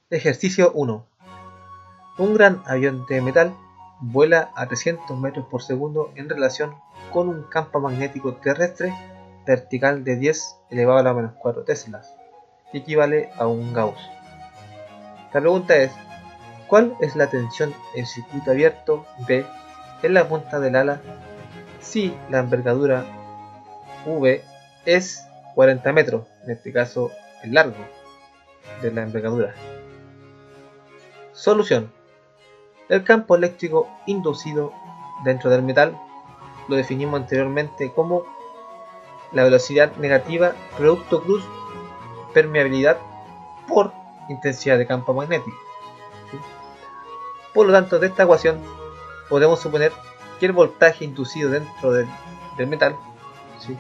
Ejercicio 1. Un gran avión de metal vuela a 300 metros por segundo en relación con un campo magnético terrestre vertical de 10 elevado a la menos 4 teslas, que equivale a un Gauss. La pregunta es, ¿cuál es la tensión en circuito abierto B en la punta del ala si la envergadura V es 40 metros, en este caso el largo de la envergadura? Solución. El campo eléctrico inducido dentro del metal lo definimos anteriormente como la velocidad negativa producto cruz permeabilidad por intensidad de campo magnético. Por lo tanto, de esta ecuación podemos suponer que el voltaje inducido dentro del metal, ¿sí?,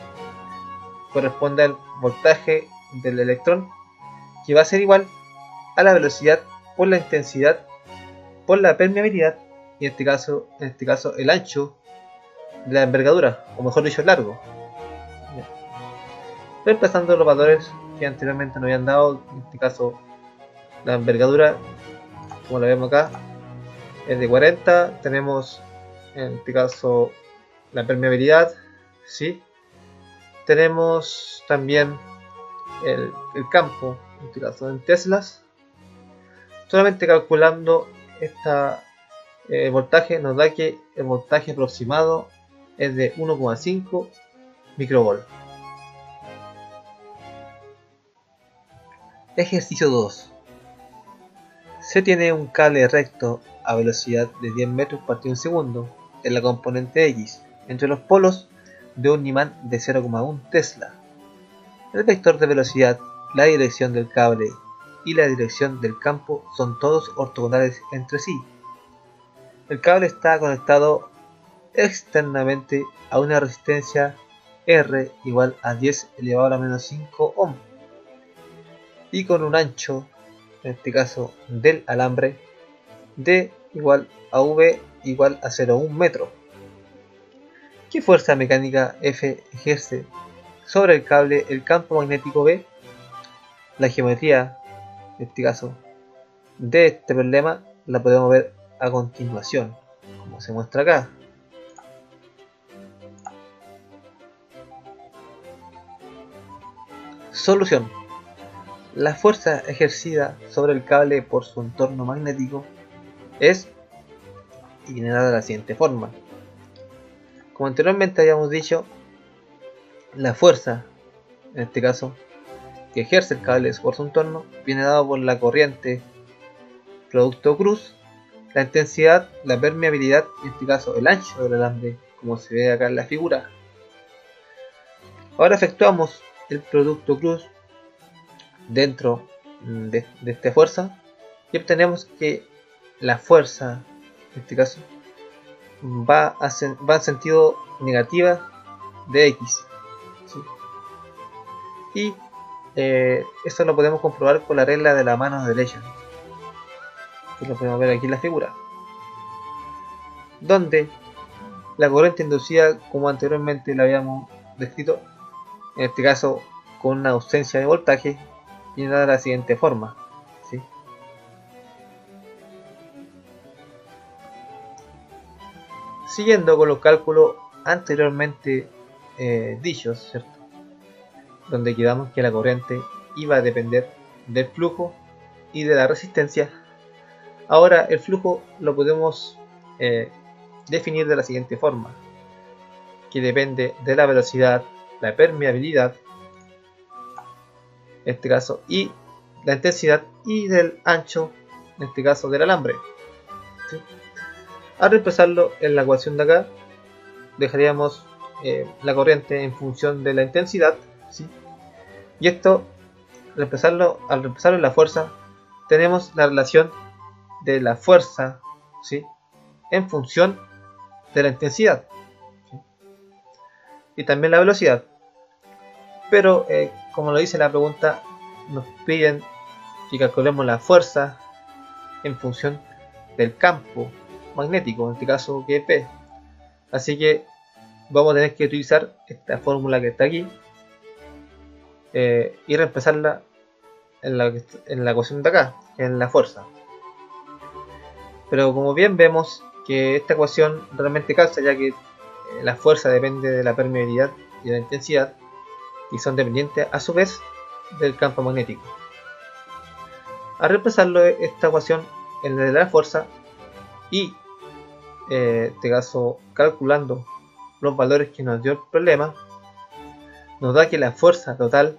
corresponde al voltaje del electrón, que va a ser igual a la velocidad por la intensidad por la permeabilidad, y en este caso el ancho de la envergadura, o mejor dicho el largo. Reemplazando los valores que anteriormente nos habían dado, en este caso la envergadura, como la vemos acá, es de 40, tenemos en este caso la permeabilidad, ¿sí? Tenemos también el campo, en este caso en teslas. Solamente calculando este voltaje nos da que el voltaje aproximado es de 1,5 microvolt. Ejercicio 2. Se tiene un cable recto a velocidad de 10 metros partido en segundo en la componente X entre los polos de un imán de 0,1 Tesla. El vector de velocidad, la dirección del cable y la dirección del campo son todos ortogonales entre sí. El cable está conectado externamente a una resistencia R igual a 10 elevado a la menos 5 ohm y con un ancho, en este caso del alambre, D igual a V igual a 0,1 metro. ¿Qué fuerza mecánica F ejerce sobre el cable el campo magnético B? La geometría, en este caso, de este problema la podemos ver a continuación, como se muestra acá. Solución. La fuerza ejercida sobre el cable por su entorno magnético es, y viene dada de la siguiente forma. Como anteriormente habíamos dicho, la fuerza, en este caso, que ejerce el cable por su entorno, viene dado por la corriente producto cruz, la intensidad, la permeabilidad, en este caso el ancho del alambre, como se ve acá en la figura. Ahora efectuamos el producto cruz dentro de esta fuerza y obtenemos que la fuerza, en este caso, va en sentido negativa de X, ¿sí? Y esto lo podemos comprobar con la regla de la mano derecha, que lo podemos ver aquí en la figura, donde la corriente inducida, como anteriormente la habíamos descrito, en este caso con una ausencia de voltaje, viene de la siguiente forma, ¿sí? Siguiendo con los cálculos anteriormente dichos, ¿cierto?, donde quedamos que la corriente iba a depender del flujo y de la resistencia. Ahora el flujo lo podemos definir de la siguiente forma, que depende de la velocidad, la permeabilidad, en este caso, y la intensidad y del ancho, en este caso del alambre, ¿sí? Al reemplazarlo en la ecuación de acá, dejaríamos la corriente en función de la intensidad, ¿sí? Y esto, al reemplazarlo en la fuerza, tenemos la relación de la fuerza, ¿sí?, en función de la intensidad, ¿sí?, y también la velocidad. Pero como lo dice la pregunta, nos piden que calculemos la fuerza en función del campo magnético, en este caso que es P. Así que vamos a tener que utilizar esta fórmula que está aquí y reemplazarla en la ecuación de acá, que es la fuerza. Pero como bien vemos que esta ecuación realmente calza, ya que la fuerza depende de la permeabilidad y de la intensidad, y son dependientes a su vez del campo magnético. Al reemplazarlo esta ecuación en la de la fuerza y en este caso calculando los valores que nos dio el problema, nos da que la fuerza total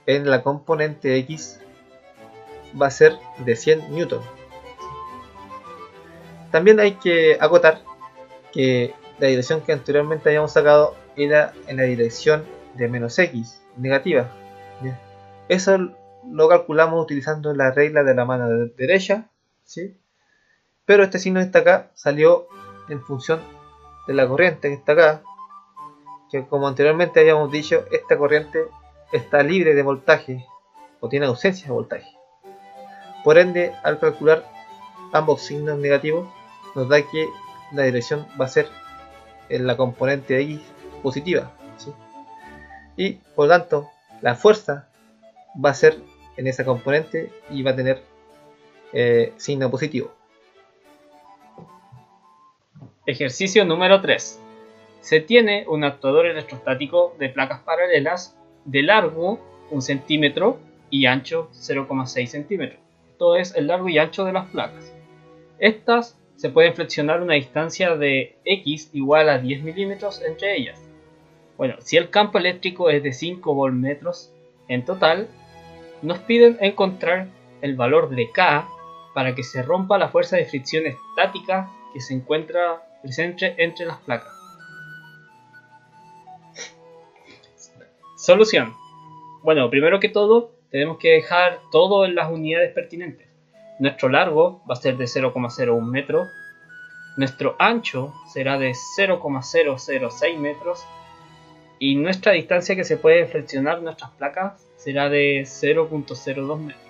en la componente X va a ser de 100 newton. También hay que acotar que la dirección que anteriormente habíamos sacado era en la dirección de menos X, negativa. Eso lo calculamos utilizando la regla de la mano derecha, ¿sí? Pero este signo que está acá salió en función de la corriente que está acá, que como anteriormente habíamos dicho, esta corriente está libre de voltaje o tiene ausencia de voltaje. Por ende, al calcular ambos signos negativos, nos da que la dirección va a ser en la componente X positiva, ¿sí? Y por lo tanto, la fuerza va a ser en esa componente y va a tener signo positivo. Ejercicio número 3. Se tiene un actuador electrostático de placas paralelas de largo 1 centímetro y ancho 0,6 centímetros. Esto es el largo y ancho de las placas. Estas se pueden flexionar a una distancia de X igual a 10 milímetros entre ellas. Bueno, si el campo eléctrico es de 5 voltmetros en total, nos piden encontrar el valor de K para que se rompa la fuerza de fricción estática que se encuentra presente entre las placas. Solución. Bueno, primero que todo, tenemos que dejar todo en las unidades pertinentes. Nuestro largo va a ser de 0,01 metro. Nuestro ancho será de 0,006 metros. Y nuestra distancia que se puede flexionar nuestras placas será de 0,02 metros.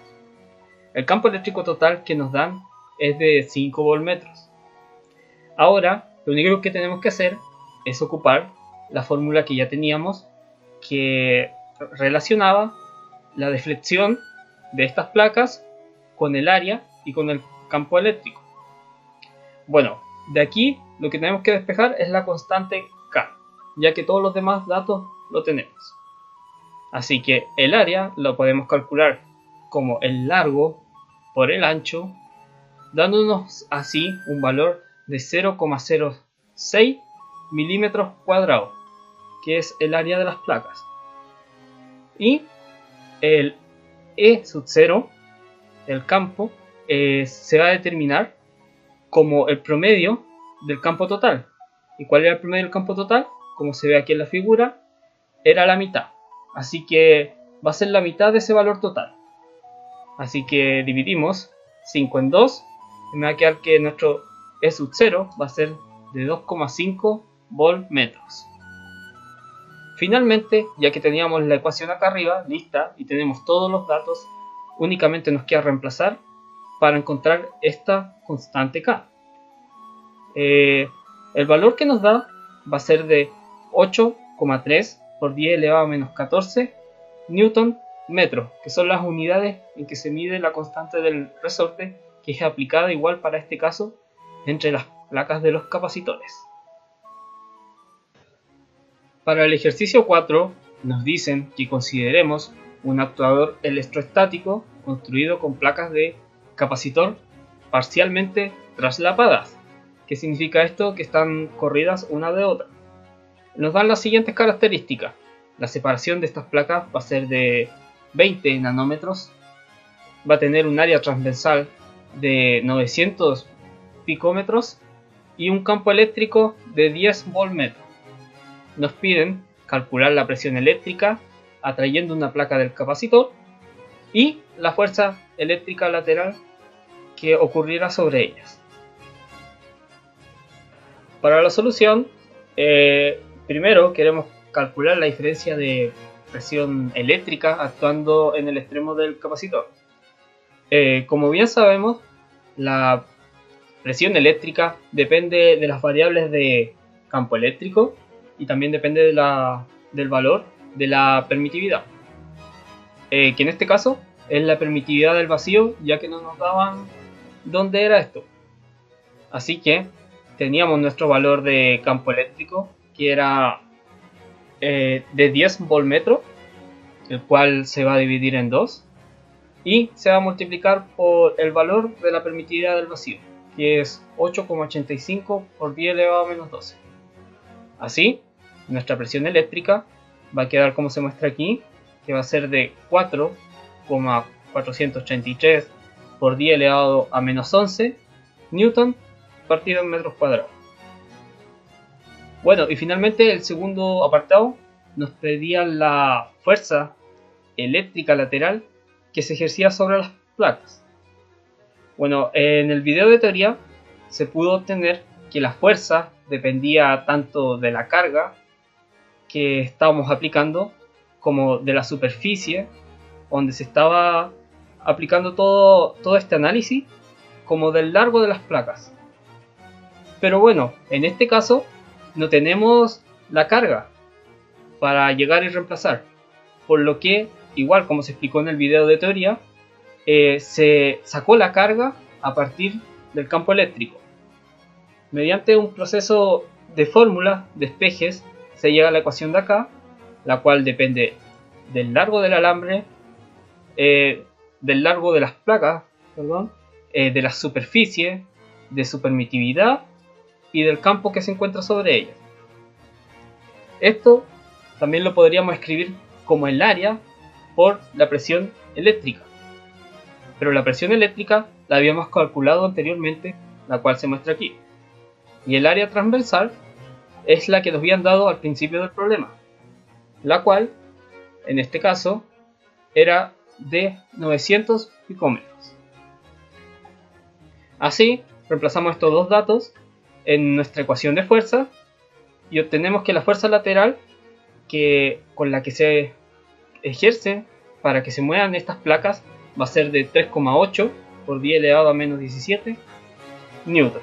El campo eléctrico total que nos dan es de 5 voltmetros. Ahora, lo único que tenemos que hacer es ocupar la fórmula que ya teníamos, que relacionaba la deflexión de estas placas con el área y con el campo eléctrico. Bueno, de aquí lo que tenemos que despejar es la constante K, ya que todos los demás datos lo tenemos. Así que el área lo podemos calcular como el largo por el ancho, dándonos así un valor de 0,06 milímetros cuadrados, que es el área de las placas. Y el E sub 0, el campo, se va a determinar como el promedio del campo total. ¿Y cuál era el promedio del campo total? Como se ve aquí en la figura, era la mitad. Así que va a ser la mitad de ese valor total. Así que dividimos 5 en 2 y me va a quedar que nuestro E sub 0 va a ser de 2,5 voltmetros. Finalmente, ya que teníamos la ecuación acá arriba lista y tenemos todos los datos, únicamente nos queda reemplazar para encontrar esta constante K. El valor que nos da va a ser de 8,3 por 10 elevado a menos 14 newton metro, que son las unidades en que se mide la constante del resorte, que es aplicada igual para este caso entre las placas de los capacitores. Para el ejercicio 4 nos dicen que consideremos un actuador electrostático construido con placas de capacitor parcialmente traslapadas. ¿Qué significa esto? Que están corridas una de otra. Nos dan las siguientes características. La separación de estas placas va a ser de 20 nanómetros, va a tener un área transversal de 900 picómetros y un campo eléctrico de 10 voltmetros. Nos piden calcular la presión eléctrica atrayendo una placa del capacitor y la fuerza eléctrica lateral que ocurriera sobre ellas. Para la solución, primero queremos calcular la diferencia de presión eléctrica actuando en el extremo del capacitor. Como bien sabemos, la presión eléctrica depende de las variables de campo eléctrico y también depende del valor de la permitividad, que en este caso es la permitividad del vacío, ya que no nos daban dónde era esto. Así que teníamos nuestro valor de campo eléctrico, que era de 10 volmetros, el cual se va a dividir en 2 y se va a multiplicar por el valor de la permitividad del vacío, que es 8,85 por 10 elevado a menos 12. Así, nuestra presión eléctrica va a quedar como se muestra aquí, que va a ser de 4,433 por 10 elevado a menos 11 newton partido en metros cuadrados. Bueno, y finalmente el segundo apartado nos pedía la fuerza eléctrica lateral que se ejercía sobre las placas. Bueno, en el video de teoría se pudo obtener que la fuerza dependía tanto de la carga que estábamos aplicando como de la superficie donde se estaba aplicando todo este análisis, como del largo de las placas. Pero bueno, en este caso no tenemos la carga para llegar y reemplazar, por lo que, igual como se explicó en el video de teoría, se sacó la carga a partir del campo eléctrico. Mediante un proceso de fórmula de espejes se llega a la ecuación de acá, la cual depende del largo del alambre, del largo de las placas, de la superficie, de su permitividad y del campo que se encuentra sobre ella. Esto también lo podríamos escribir como el área por la presión eléctrica. Pero la presión eléctrica la habíamos calculado anteriormente, la cual se muestra aquí. Y el área transversal es la que nos habían dado al principio del problema, la cual, en este caso, era de 900 picómetros. Así, reemplazamos estos dos datos en nuestra ecuación de fuerza y obtenemos que la fuerza lateral con la que se ejerce para que se muevan estas placas va a ser de 3,8 por 10 elevado a menos 17 newton.